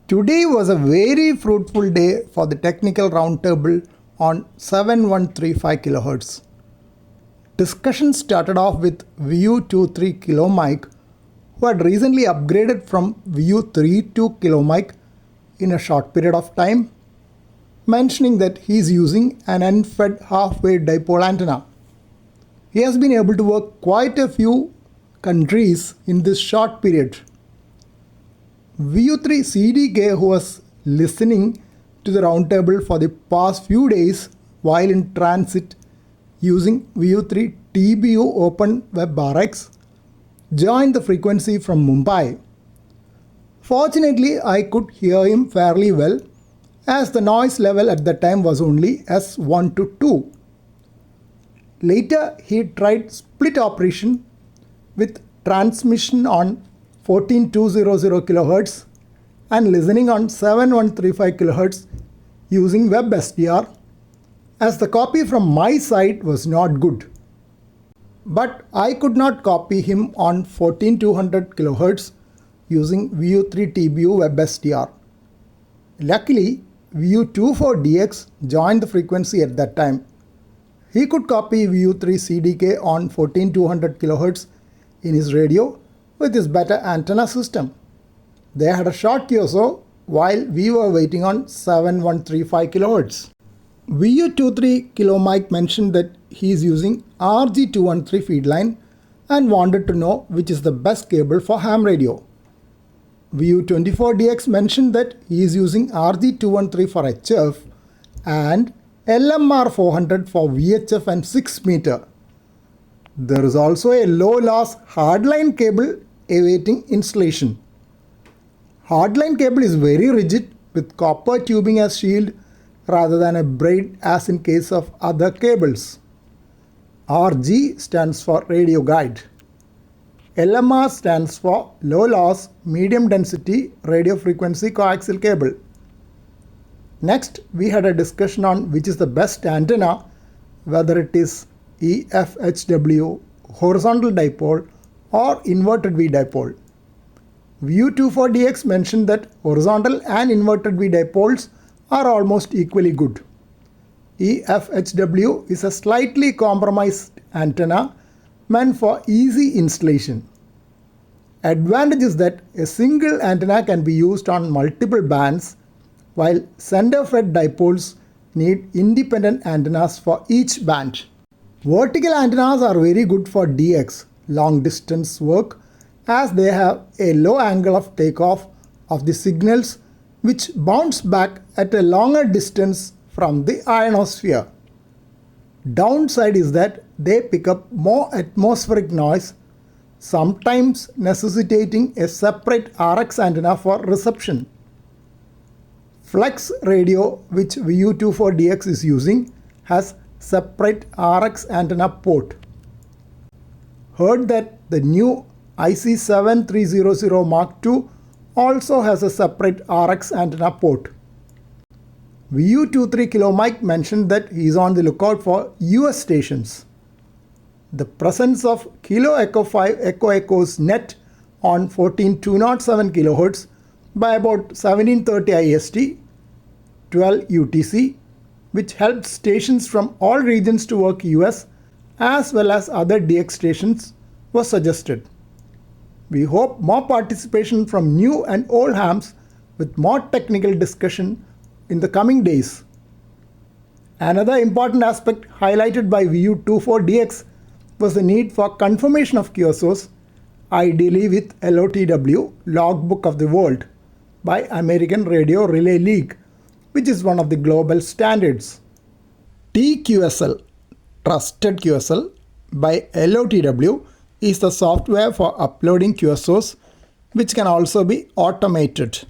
Today was a very fruitful day for the technical roundtable on 7135 kHz. Discussion started off with VU23 kilo mic, who had recently upgraded from VU32 kilo mic in a short period of time, mentioning that he is using an unfed half-wave dipole antenna. He has been able to work quite a few countries in this short period. VU3 CDK, who was listening to the roundtable for the past few days while in transit using VU3 TBU Open Web RX, joined the frequency from Mumbai. Fortunately, I could hear him fairly well, as the noise level at the time was only S1 to 2. Later, he tried split operation with transmission on 14200 kHz and listening on 7135 kHz using WebSDR, as the copy from my side was not good. But I could not copy him on 14200 kHz using VU3 TBU WebSDR. Luckily, VU24DX joined the frequency at that time. He could copy VU3 CDK on 14200 kHz in his radio with his better antenna system. They had a short QSO while we were waiting on 7135 kHz. VU23 kilo mic mentioned that he is using RG213 feed line and wanted to know which is the best cable for ham radio. VU24DX mentioned that he is using RG213 for HF and LMR400 for VHF and 6 meter. There is also a low loss hardline cable awaiting installation. Hardline cable is very rigid with copper tubing as shield rather than a braid as in case of other cables. RG stands for radio guide. LMR stands for low loss medium density radio frequency coaxial cable. Next, we had a discussion on which is the best antenna, whether it is EFHW, horizontal dipole or inverted V dipole. VU24DX mentioned that horizontal and inverted V dipoles are almost equally good. EFHW is a slightly compromised antenna meant for easy installation. Advantage is that a single antenna can be used on multiple bands, while center-fed dipoles need independent antennas for each band. Vertical antennas are very good for DX, long distance work, as they have a low angle of takeoff of the signals which bounce back at a longer distance from the ionosphere. Downside is that they pick up more atmospheric noise, sometimes necessitating a separate RX antenna for reception. Flex radio, which VU24DX is using, has separate RX antenna port. Heard that the new IC7300 Mark II also has a separate RX antenna port. VU23 kilo mic mentioned that he is on the lookout for US stations. The presence of Kilo Echo 5 Echo Echoes net on 14207 kHz by about 1730 IST, 12 UTC, which helped stations from all regions to work US as well as other DX stations, was suggested. We hope more participation from new and old hams with more technical discussion in the coming days. Another important aspect highlighted by VU24DX was the need for confirmation of QSOs, ideally with LOTW, Logbook of the World, by American Radio Relay League, which is one of the global standards. TQSL, Trusted QSL, by LOTW is the software for uploading QSOs, which can also be automated.